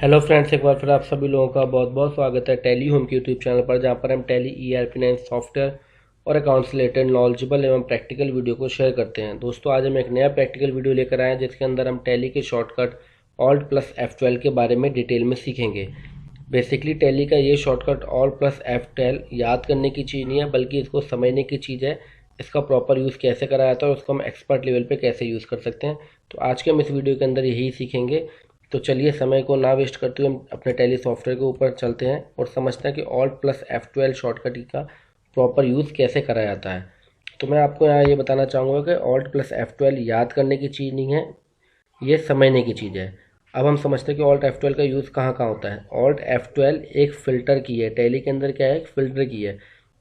Hello friends, एक बार फिर आप सभी लोगों का बहुत बहुत स्वागत है टैली होम के यूट्यूब चैनल पर, जहां पर हम टैली ERP9 सॉफ्टवेयर और अकाउंट से रिलेटेड नॉलेजेबल एवं प्रैक्टिकल वीडियो को शेयर करते हैं। दोस्तों, आज हम एक नया प्रैक्टिकल वीडियो लेकर आए हैं जिसके अंदर हम टैली के शॉर्टकट Alt प्लस F12 के बारे में डिटेल में सीखेंगे। बेसिकली टैली का ये शॉर्टकट Alt प्लस F12 याद करने की चीज़ नहीं है, बल्कि इसको समझने की चीज़ है। इसका प्रॉपर यूज़ कैसे करा जाता है और उसको हम एक्सपर्ट लेवल पे कैसे यूज़ कर सकते हैं, तो आज के हम इस वीडियो के अंदर यही सीखेंगे। तो चलिए समय को ना वेस्ट करते हुए हम अपने टैली सॉफ्टवेयर के ऊपर चलते हैं और समझते हैं कि Alt प्लस F12 शॉर्टकट का प्रॉपर यूज़ कैसे करा जाता है। तो मैं आपको यहाँ ये बताना चाहूँगा कि Alt प्लस F12 याद करने की चीज़ नहीं है, ये समझने की चीज़ है। अब हम समझते हैं कि Alt F12 का यूज़ कहाँ कहाँ होता है। Alt F12 एक फ़िल्टर की है, टैली के अंदर क्या है, एक फ़िल्टर की है,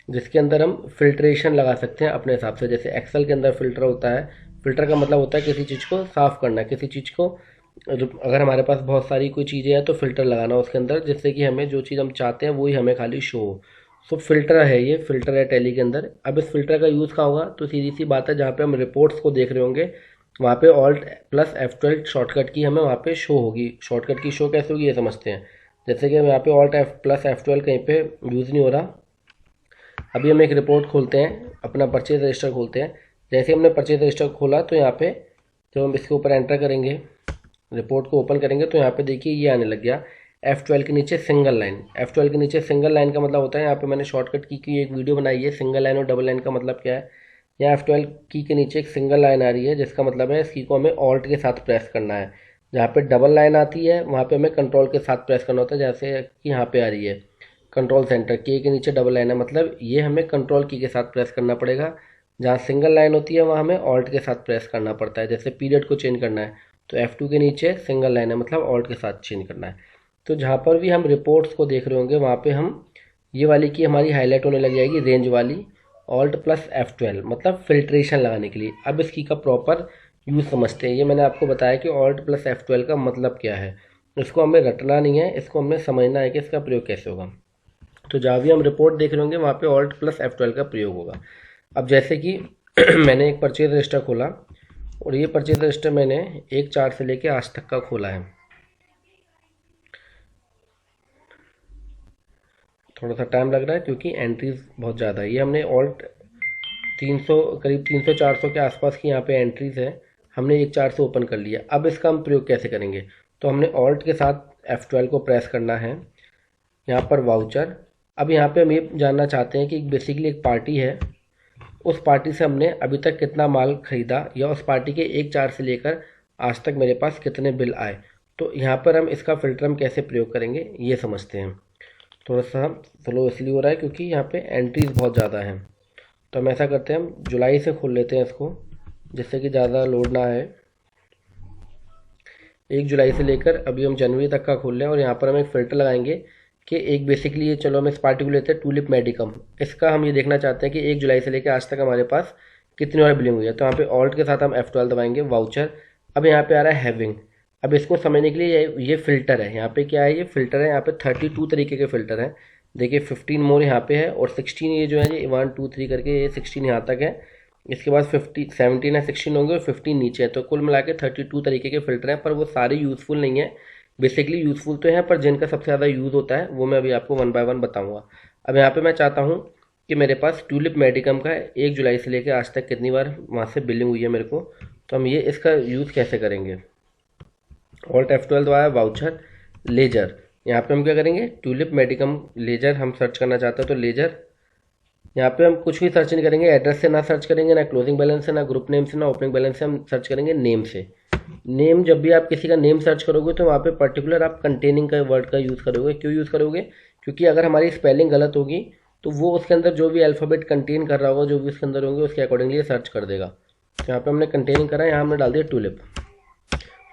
जिसके अंदर हम फिल्ट्रेशन लगा सकते हैं अपने हिसाब से। जैसे एक्सेल के अंदर फ़िल्टर होता है, फ़िल्टर का मतलब होता है किसी चीज़ को साफ़ करना, किसी चीज़ को अगर हमारे पास बहुत सारी कोई चीज़ें हैं तो फ़िल्टर लगाना उसके अंदर, जिससे कि हमें जो चीज़ हम चाहते हैं वही हमें खाली शो हो। सो फ़िल्टर है, ये फ़िल्टर है टैली के अंदर। अब इस फ़िल्टर का यूज़ कहाँ होगा, तो सीधी सी बात है, जहाँ पे हम रिपोर्ट्स को देख रहे होंगे वहाँ पे Alt प्लस F12 शॉर्टकट की हमें वहाँ पे शो होगी। शॉर्टकट की शो कैसे होगी ये समझते हैं। जैसे कि हम यहाँ पे Alt प्लस F12 कहीं पे यूज़ नहीं हो रहा। अभी हम एक रिपोर्ट खोलते हैं, अपना परचेज रजिस्टर खोलते हैं। जैसे हमने परचेज रजिस्टर खोला तो यहाँ पे जब हम इसके ऊपर एंटर करेंगे, रिपोर्ट को ओपन करेंगे, तो यहाँ पे देखिए ये आने लग गया F12 के नीचे सिंगल लाइन। F12 के नीचे सिंगल लाइन का मतलब होता है, यहाँ पे मैंने शॉर्टकट की एक वीडियो बनाई है, सिंगल लाइन और डबल लाइन का मतलब क्या है। यहाँ F12 की के नीचे एक सिंगल लाइन आ रही है, जिसका मतलब है इस की को हमें ऑल्ट के साथ प्रेस करना है। जहाँ पे डबल लाइन आती है वहाँ पे हमें कंट्रोल के साथ प्रेस करना होता है, जैसे कि यहाँ पे आ रही है कंट्रोल सेंटर के नीचे डबल लाइन है, मतलब ये हमें कंट्रोल की के साथ प्रेस करना पड़ेगा। जहाँ सिंगल लाइन होती है वहाँ हमें ऑल्ट के साथ प्रेस करना पड़ता है। जैसे पीरियड को चेंज करना है तो F2 के नीचे सिंगल लाइन है, मतलब ऑल्ट के साथ चेंज करना है। तो जहाँ पर भी हम रिपोर्ट्स को देख रहे होंगे वहाँ पे हम ये वाली की हमारी हाईलाइट होने लग जाएगी, रेंज वाली Alt प्लस F12, मतलब फिल्ट्रेशन लगाने के लिए। अब इस की का प्रॉपर यूज़ समझते हैं। ये मैंने आपको बताया कि Alt प्लस F12 का मतलब क्या है। इसको हमें रटना नहीं है, इसको हमें समझना है कि इसका प्रयोग कैसे होगा। तो जहाँ भी हम रिपोर्ट देख रहे होंगे वहाँ पे Alt प्लस F12 का प्रयोग होगा। अब जैसे कि मैंने एक परचेज रजिस्टर खोला और ये परचेज रजिस्टर मैंने 1/4 से लेके आज तक का खोला है। थोड़ा सा टाइम लग रहा है क्योंकि एंट्रीज बहुत ज़्यादा है। ये हमने Alt 300 करीब 300-400 के आसपास की यहाँ पे एंट्रीज है, हमने 1/4 से ओपन कर लिया। अब इसका हम प्रयोग कैसे करेंगे, तो हमने Alt के साथ F12 को प्रेस करना है, यहाँ पर वाउचर। अब यहाँ पे हम ये जानना चाहते हैं कि बेसिकली एक पार्टी है, उस पार्टी से हमने अभी तक कितना माल खरीदा, या उस पार्टी के 1/4 से लेकर आज तक मेरे पास कितने बिल आए। तो यहाँ पर हम इसका फ़िल्टर हम कैसे प्रयोग करेंगे ये समझते हैं। थोड़ा सा स्लो इसलिए हो रहा है क्योंकि यहाँ पे एंट्रीज बहुत ज़्यादा हैं। तो हम ऐसा करते हैं, हम जुलाई से खोल लेते हैं इसको, जिससे कि ज़्यादा लोड ना आए। 1 जुलाई से लेकर अभी हम जनवरी तक का खोल रहे हैं और यहाँ पर हम एक फ़िल्टर लगाएंगे कि एक बेसिकली ये, चलो हम इस पार्टी को लेते हैं टूलिप मेडिकम। इसका हम ये देखना चाहते हैं कि 1 जुलाई से लेकर आज तक हमारे पास कितनी बार बिलिंग हुई है। तो यहाँ पे ऑल्ट के साथ हम F12 दबाएंगे, वाउचर। अब यहाँ पे आ रहा है हैविंग। अब इसको समझने के लिए ये फ़िल्टर है, यहाँ पे क्या है, ये फ़िल्टर है। यहाँ पे 32 तरीके के फ़िल्टर हैं। देखिए 15 मोर यहाँ पे है और 16 ये जो है ये 1 2 3 करके ये 16 यहाँ तक है। इसके बाद 50 17 है, 16 होंगे और 15 नीचे है। तो कुल मिला के 32 तरीके के फ़िल्टर हैं, पर वो सारे यूज़फुल नहीं है। बेसिकली यूज़फुल तो हैं, पर जिनका सबसे ज़्यादा यूज़ होता है वो मैं अभी आपको 1 बाय 1 बताऊँगा। अब यहाँ पे मैं चाहता हूँ कि मेरे पास ट्यूलिप मेडिकम का 1 जुलाई से लेकर आज तक कितनी बार वहाँ से बिलिंग हुई है मेरे को। तो हम ये इसका यूज़ कैसे करेंगे, Alt F12 दबाया, वाउचर, लेजर। यहाँ पे हम क्या करेंगे, ट्यूलिप मेडिकम लेजर हम सर्च करना चाहते हैं तो लेजर। यहाँ पे हम कुछ भी सर्च नहीं करेंगे, एड्रेस से ना सर्च करेंगे, ना क्लोजिंग बैलेंस से, ना ग्रुप नेम से, ना ओपनिंग बैलेंस से, हम सर्च करेंगे नेम से। नेम, जब भी आप किसी का नेम सर्च करोगे तो वहाँ पे पर्टिकुलर आप कंटेनिंग का वर्ड का यूज़ करोगे। क्यों यूज़ करोगे, क्योंकि अगर हमारी स्पेलिंग गलत होगी तो वो उसके अंदर जो भी अल्फ़ाबेट कंटेन कर रहा होगा, जो भी उसके अंदर होंगे, उसके अकॉर्डिंगली सर्च कर देगा। तो यहाँ पर हमने कंटेनिंग करा, यहाँ हमने डाल दिया ट्यूलिप।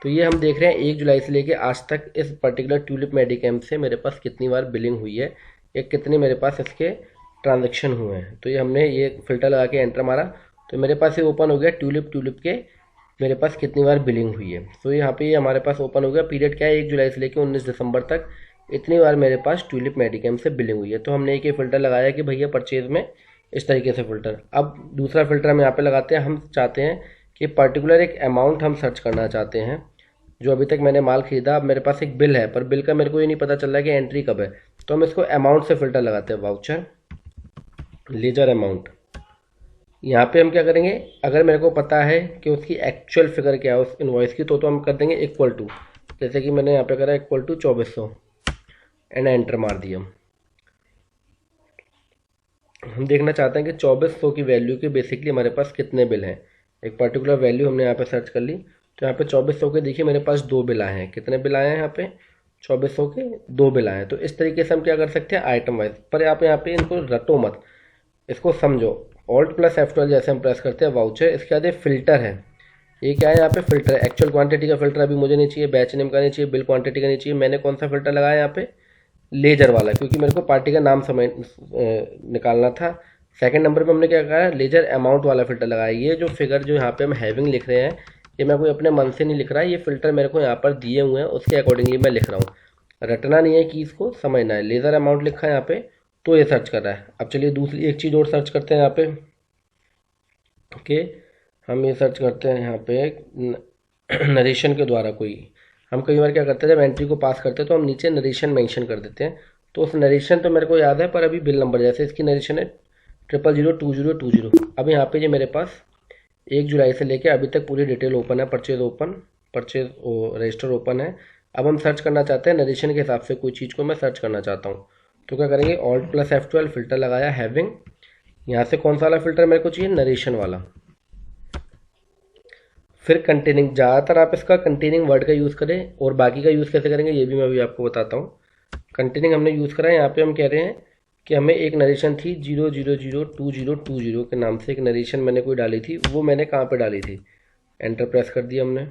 तो ये हम देख रहे हैं 1 जुलाई से लेके आज तक इस पर्टिकुलर ट्यूलिप मेडिकम से मेरे पास कितनी बार बिलिंग हुई है, या कितने मेरे पास इसके ट्रांजैक्शन हुए हैं। तो ये हमने ये फ़िल्टर लगा के एंटर मारा तो मेरे पास ये ओपन हो गया ट्यूलिप के मेरे पास कितनी बार बिलिंग हुई है। तो यहाँ पे ये हमारे पास ओपन हो गया। पीरियड क्या है, 1 जुलाई से लेकर 19 दिसंबर तक इतनी बार मेरे पास ट्यूलिप मेडिकम से बिलिंग हुई है। तो हमने एक ये फ़िल्टर लगाया कि भैया परचेज़ में इस तरीके से फ़िल्टर। अब दूसरा फ़िल्टर हम यहाँ पे लगाते हैं, हम चाहते हैं कि पर्टिकुलर एक अमाउंट हम सर्च करना चाहते हैं। जो अभी तक मैंने माल खरीदा, अब मेरे पास एक बिल है, पर बिल का मेरे को ये नहीं पता चल रहा है कि एंट्री कब है, तो हम इसको अमाउंट से फिल्टर लगाते हैं, वाउचर लेजर अमाउंट। यहाँ पे हम क्या करेंगे, अगर मेरे को पता है कि उसकी एक्चुअल फिगर क्या है उस इनवॉइस की, तो हम कर देंगे इक्वल टू, जैसे कि मैंने यहाँ पे करा इक्वल टू 2400 एंड एंटर मार दिया। हम देखना चाहते हैं कि 2400 की वैल्यू के बेसिकली हमारे पास कितने बिल हैं। एक पर्टिकुलर वैल्यू हमने यहाँ पे सर्च कर ली, तो यहाँ पे 2400 के देखिए मेरे पास 2 बिल आए हैं। कितने बिल आए हैं यहाँ पे, 2400 के 2 बिल आए हैं। तो इस तरीके से हम क्या कर सकते हैं, आइटम वाइज। पर आप यहाँ पे इनको रटो मत, इसको समझो। ऑल्ट प्लस F12 जैसे हम प्रेस करते हैं, वाउचर, इसके बाद ये फिल्टर है। ये क्या है, यहाँ पे फिल्टर है। एक्चुअल क्वांटिटी का फिल्टर अभी मुझे नहीं चाहिए, बैच नेम का नहीं चाहिए, बिल क्वांटिटी का नहीं चाहिए। मैंने कौन सा फिल्टर लगाया यहाँ पे, लेजर वाला, क्योंकि मेरे को पार्टी का नाम समझ निकालना था। सेकंड नंबर पे हमने क्या कहा, लेजर अमाउंट वाला फिल्टर लगाया। ये जो फिगर जो यहाँ पे हम हैविंग लिख रहे हैं, ये मैं कोई अपने मन से नहीं लिख रहा है, ये फिल्टर मेरे को यहाँ पर दिए हुए हैं, उसके अकॉर्डिंगली मैं लिख रहा हूँ। रटना नहीं है कि इसको समझना है। लेजर अमाउंट लिखा है यहाँ पे, तो ये सर्च कर रहा है। अब चलिए दूसरी एक चीज़ और सर्च करते हैं यहाँ पे। ओके, हम ये सर्च करते हैं यहाँ पे नरेशन के द्वारा कोई। हम कई बार क्या करते हैं, जब एंट्री को पास करते हैं तो हम नीचे नरेशन मेंशन कर देते हैं। तो उस नरेशन तो मेरे को याद है, पर अभी बिल नंबर, जैसे इसकी नरेशन है 0002020। अब यहाँ पे जो मेरे पास 1 जुलाई से लेके अभी तक पूरी डिटेल ओपन है, purchase open, purchase register open है। अब हम सर्च करना चाहते हैं नरेशन के हिसाब से, कोई चीज़ को मैं सर्च करना चाहता हूँ। तो क्या करेंगे, ऑल्ट प्लस F12 फिल्टर लगाया, हैविंग। यहाँ से कौन सा वाला फिल्टर मेरे को चाहिए, नरेशन वाला। फिर कंटेनिंग, ज़्यादातर आप इसका कंटेनिंग वर्ड का यूज़ करें, और बाकी का यूज़ कैसे करेंगे ये भी मैं अभी आपको बताता हूँ। कंटेनिंग हमने यूज़ करा है, यहाँ पे हम कह रहे हैं कि हमें एक नरेशन थी 0002020 के नाम से एक नरेशन मैंने कोई डाली थी, वो मैंने कहाँ पे डाली थी, एंटर प्रेस कर दिया हमने।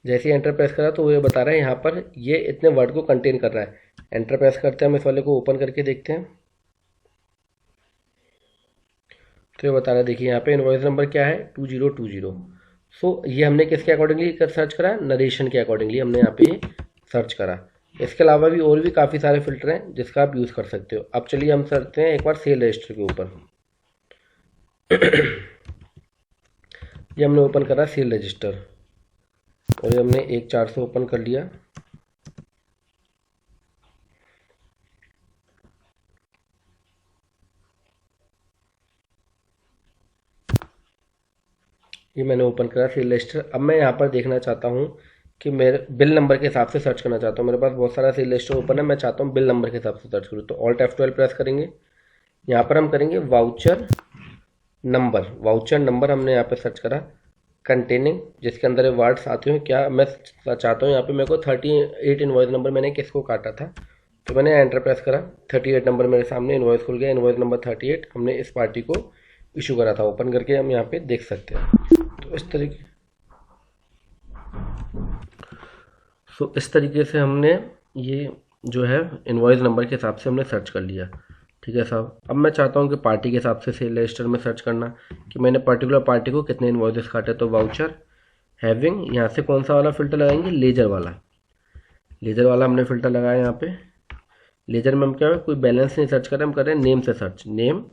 जैसे ही एंटर प्रेस करा तो ये बता रहा है यहाँ पर ये इतने वर्ड को कंटेन कर रहा है। एंटर प्रेस करते हैं, हम इस वाले को ओपन करके देखते हैं, तो ये बता रहा है, देखिए यहाँ पे इनवॉइस नंबर क्या है, 2020। सो ये हमने किसके अकॉर्डिंगली सर्च करा, नरेशन के अकॉर्डिंगली हमने यहाँ पे सर्च करा। इसके अलावा भी और भी काफ़ी सारे फिल्टर हैं जिसका आप यूज़ कर सकते हो। अब चलिए हम करते हैं एक बार सेल रजिस्टर के ऊपर। ये हमने ओपन करा सेल रजिस्टर, और ये हमने 1/400 ओपन कर लिया। ये मैंने ओपन करा सेल रजिस्टर। अब मैं यहाँ पर देखना चाहता हूँ कि मेरे बिल नंबर के हिसाब से सर्च करना चाहता हूँ। मेरे पास बहुत सारा सेल रजिस्टर ओपन है, मैं चाहता हूँ बिल नंबर के हिसाब से सर्च करूँ। तो ऑल्ट F12 प्रेस करेंगे, यहाँ पर हम करेंगे वाउचर नंबर। वाउचर नंबर हमने यहाँ पे सर्च करा, कंटेनिंग, जिसके अंदर वर्ड्स आते हो। क्या मैं चाहता हूँ, यहाँ पे मेरे को 38 इनवॉइस नंबर मैंने किसको काटा था, तो मैंने एंटर प्रेस करा। 38 नंबर मेरे सामने इनवॉइस खुल गया, इनवॉइस नंबर 38 हमने इस पार्टी को इशू करा था। ओपन करके हम यहाँ पे देख सकते हैं। तो इस तरीके से हमने ये जो है इनवॉइस नंबर के हिसाब से हमने सर्च कर लिया। ठीक है साहब, अब मैं चाहता हूँ कि पार्टी के हिसाब से सेल रजिस्टर में सर्च करना, कि मैंने पर्टिकुलर पार्टी को कितने इनवॉइसेस काटे। तो वाउचर हैविंग, यहाँ से कौन सा वाला फिल्टर लगाएंगे, लेजर वाला। लेजर वाला हमने फिल्टर लगाया यहाँ पे। लेजर में हम क्या है, कोई बैलेंस नहीं सर्च कर रहे, हम कर रहे हैं नेम से सर्च। नेम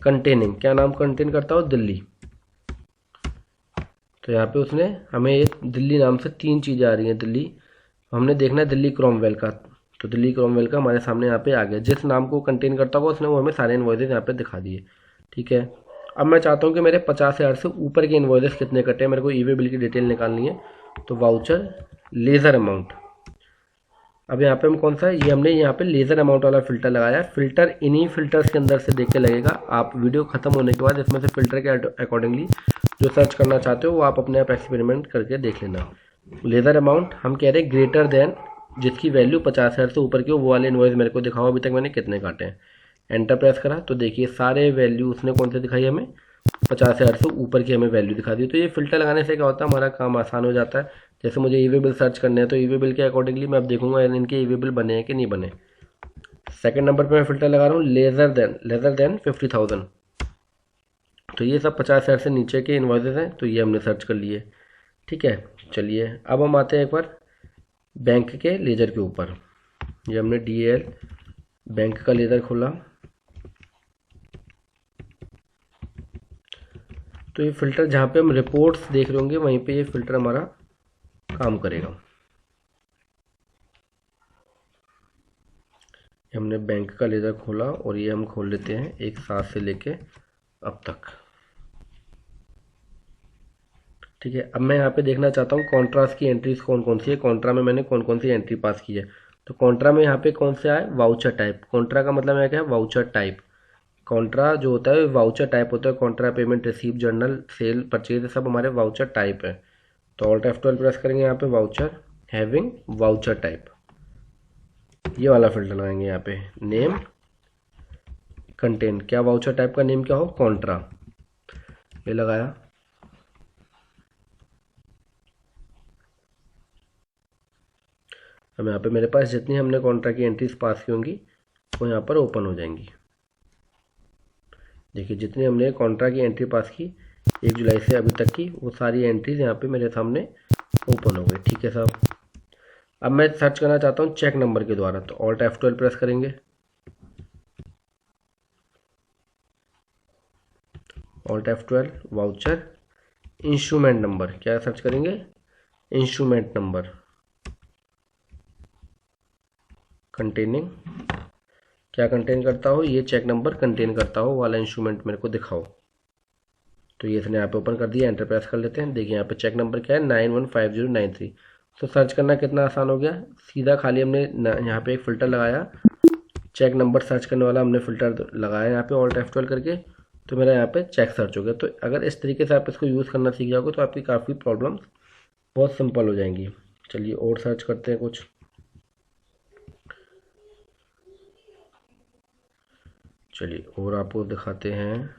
कंटेनिंग, क्या नाम कंटेन करता हो, दिल्ली। तो यहाँ पे उसने हमें एक दिल्ली नाम से 3 चीज़ें आ रही हैं दिल्ली, हमने देखना है दिल्ली क्रोमवेल का। तो दिल्ली क्रोमवेल का हमारे सामने यहाँ पे आ गया, जिस नाम को कंटेन करता हुआ उसने वो हमें सारे इन्वॉइसेस यहाँ पे दिखा दिए। ठीक है, अब मैं चाहता हूँ कि मेरे 50,000 से ऊपर के इन्वॉइसेस कितने कटे हैं, मेरे को ई-वे बिल की डिटेल निकालनी है। तो वाउचर लेज़र अमाउंट, अब यहाँ पे हम कौन सा है, ये हमने यहाँ पे लेज़र अमाउंट वाला फिल्टर लगाया। फिल्टर इन्हीं फिल्टर्स के अंदर से देख के लगेगा। आप वीडियो खत्म होने के बाद इसमें से फिल्टर के अकॉर्डिंगली जो सर्च करना चाहते हो वो आप अपने आप एक्सपेरिमेंट करके देख लेना। लेज़र अमाउंट हम कह रहे हैं ग्रेटर देन, जिसकी वैल्यू 50,000 से ऊपर की हो, वो वाले इनवॉइस मेरे को दिखाओ अभी तक मैंने कितने काटे हैं। एंटर प्रेस करा तो देखिए सारे वैल्यू उसने कौन से दिखाई, हमें 50,000 से ऊपर की हमें वैल्यू दिखा दी। तो ये फिल्टर लगाने से क्या होता है, हमारा काम आसान हो जाता है। जैसे मुझे ई-वे बिल सर्च करने हैं, तो ई-वे बिल के अकॉर्डिंगली मैं अब देखूंगा इनके ई-वे बिल बने हैं कि नहीं बने। सेकंड नंबर पे मैं फिल्टर लगा रहा हूँ लेज़र देन 50,000। तो ये सब 50,000 से नीचे के इन्वॉइसेस हैं, तो ये हमने सर्च कर लिए। ठीक है, चलिए अब हम आते हैं एक बार बैंक के लेजर के ऊपर। ये हमने DAL बैंक का लेजर खोला। तो ये फ़िल्टर जहाँ पे हम रिपोर्ट्स देख रहे होंगे वहीं पे ये फ़िल्टर हमारा काम करेगा। हमने बैंक का लेज़र खोला और ये हम खोल लेते हैं एक साथ से लेके अब तक। ठीक है, अब मैं यहाँ पे देखना चाहता हूँ कॉन्ट्रास्ट की एंट्रीज कौन कौन सी है, कॉन्ट्रा में मैंने कौन कौन सी एंट्री पास की है। तो कॉन्ट्रा में यहाँ पे कौन से आए, वाउचर टाइप। कॉन्ट्रा का मतलब है क्या, वाउचर टाइप। कॉन्ट्रा जो होता है वाउचर टाइप होता है। Contra, payment, receive, journal, sale, purchase, सब हमारे वाउचर टाइप है। तो ऑल्ट F12 प्रेस करेंगे यहाँ पे, वाउचर हैविंग वाउचर टाइप, ये वाला फिल्टर लगाएंगे यहाँ पे। नेम कंटेन, क्या वाउचर टाइप का नेम क्या हो, कॉन्ट्रा, ये लगाया। अब यहाँ पे मेरे पास जितनी हमने कॉन्ट्रा की एंट्रीज पास की होंगी वो यहाँ पर ओपन हो जाएंगी। देखिए जितनी हमने कॉन्ट्रा की एंट्री पास की 1 जुलाई से अभी तक की, वो सारी एंट्रीज यहाँ पे मेरे सामने ओपन हो गई। ठीक है साहब, अब मैं सर्च करना चाहता हूँ चेक नंबर के द्वारा, तो ऑल्ट F12 प्रेस करेंगे। Alt F12 voucher instrument number, क्या सर्च करेंगे, इंस्ट्रूमेंट नंबर कंटेनिंग, क्या कंटेन करता हो, ये चेक नंबर कंटेन करता हो वाला इंस्ट्रूमेंट मेरे को दिखाओ। तो ये इसने यहाँ पे ओपन कर दिया, एंटर प्रेस कर लेते हैं। देखिए यहाँ पे चेक नंबर क्या है, 915093। तो सर्च करना कितना आसान हो गया, सीधा खाली हमने यहाँ पे एक फ़िल्टर लगाया, चेक नंबर सर्च करने वाला हमने फ़िल्टर लगाया यहाँ पे ऑल्ट F12 करके, तो मेरा यहाँ पे चेक सर्च हो गया। तो अगर इस तरीके से आप इसको यूज़ करना सीख जाओगे तो आपकी काफ़ी प्रॉब्लम्स बहुत सिंपल हो जाएंगी। चलिए और सर्च करते हैं कुछ। चलिए और आपको दिखाते हैं,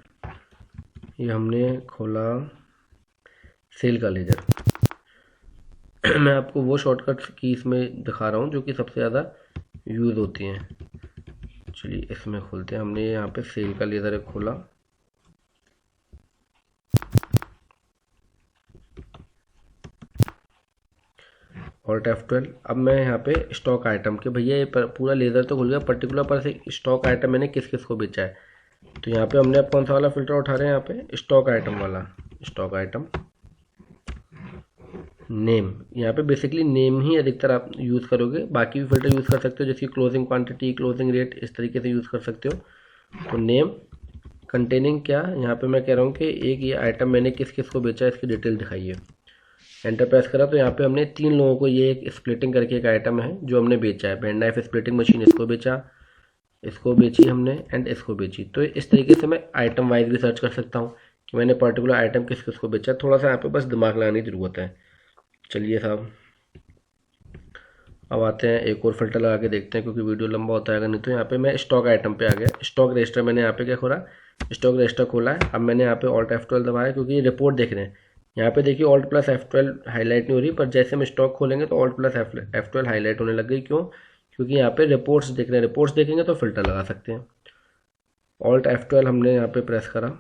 ये हमने खोला सेल का लेजर। मैं आपको वो शॉर्टकट की इसमें दिखा रहा हूँ जो कि सबसे ज़्यादा यूज़ होती हैं। चलिए इसमें खोलते हैं, हमने यहाँ पे सेल का लेजर खोला। ऑल्ट F12, अब मैं यहाँ पे स्टॉक आइटम के, भैया ये पूरा लेज़र तो खुल गया, पर्टिकुलर पर से स्टॉक आइटम मैंने किस किस को बेचा है। तो यहाँ पे हमने अब कौन सा वाला फ़िल्टर उठा रहे हैं, यहाँ पे स्टॉक आइटम वाला। स्टॉक आइटम नेम, यहाँ पे बेसिकली नेम ही अधिकतर आप यूज़ करोगे, बाकी भी फिल्टर यूज़ कर सकते हो जैसे क्लोजिंग क्वांटिटी, क्लोजिंग रेट, इस तरीके से यूज़ कर सकते हो। तो नेम कंटेनिंग, क्या यहाँ पे मैं कह रहा हूँ कि एक ये आइटम मैंने किस किस को बेचा है इसकी डिटेल दिखाइए। एंटर प्रेस करा तो यहाँ पे हमने 3 लोगों को, ये एक स्प्लिटिंग करके एक आइटम है जो हमने बेचा है, पेन नाइफ स्प्लिटिंग मशीन, इसको बेचा, इसको बेची हमने एंड इसको बेची। तो इस तरीके से मैं आइटम वाइज भी सर्च कर सकता हूँ कि मैंने पर्टिकुलर आइटम किस किस को बेचा। थोड़ा सा यहाँ पे बस दिमाग लगाने की ज़रूरत है। चलिए साहब अब आते हैं एक और फिल्टर लगा के देखते हैं, क्योंकि वीडियो लंबा होता है। नहीं तो यहाँ पे मैं स्टॉक आइटम पे आ गया, स्टॉक रजिस्टर मैंने यहाँ पे क्या खोला, स्टॉक रजिस्टर खोला है। अब मैंने यहाँ पे ऑल्ट F12 दबाया क्योंकि ये रिपोर्ट देख रहे हैं। यहाँ पे देखिए ऑल्ट प्लस F12 हाईलाइट नहीं हो रही, पर जैसे हम स्टॉक खोलेंगे तो ऑल्ट प्लस F12 हाईलाइट होने लग गई। क्यों, क्योंकि यहाँ पे रिपोर्ट्स देख रहे हैं, रिपोर्ट्स देखेंगे तो फिल्टर लगा सकते हैं। ऑल्ट F12 हमने यहाँ पे प्रेस करा,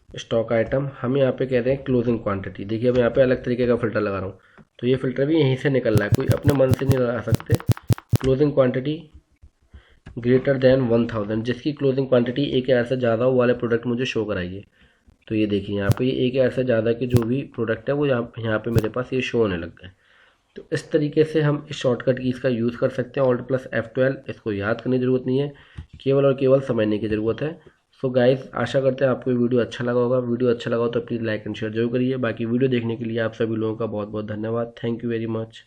स्टॉक आइटम, हम यहाँ पे कह रहे हैं क्लोजिंग क्वांटिटी। देखिए अब यहाँ पे अलग तरीके का फिल्टर लगा रहा हूँ, तो ये फिल्टर भी यहीं से निकल रहा है, कोई अपने मन से नहीं लगा सकते। क्लोजिंग क्वांटिटी ग्रेटर देन 1000, जिसकी क्लोजिंग क्वांटिटी 1000 से ज़्यादा हो वाले प्रोडक्ट मुझे शो कराइए। तो ये देखिए यहाँ पे ये 1000 से ज़्यादा के जो भी प्रोडक्ट है वो यहाँ पे मेरे पास ये शो होने लग गए। तो इस तरीके से हम इस शॉर्टकट की इसका यूज़ कर सकते हैं। ऑल्ट प्लस F12, इसको याद करने की ज़रूरत नहीं है, केवल और केवल समझने की ज़रूरत है। सो गाइस, आशा करते हैं आपको वीडियो अच्छा लगा होगा। वीडियो अच्छा लगा हो तो प्लीज़ लाइक एंड शेयर जरूर करिए। बाकी वीडियो देखने के लिए आप सभी लोगों का बहुत बहुत धन्यवाद। Thank you very much.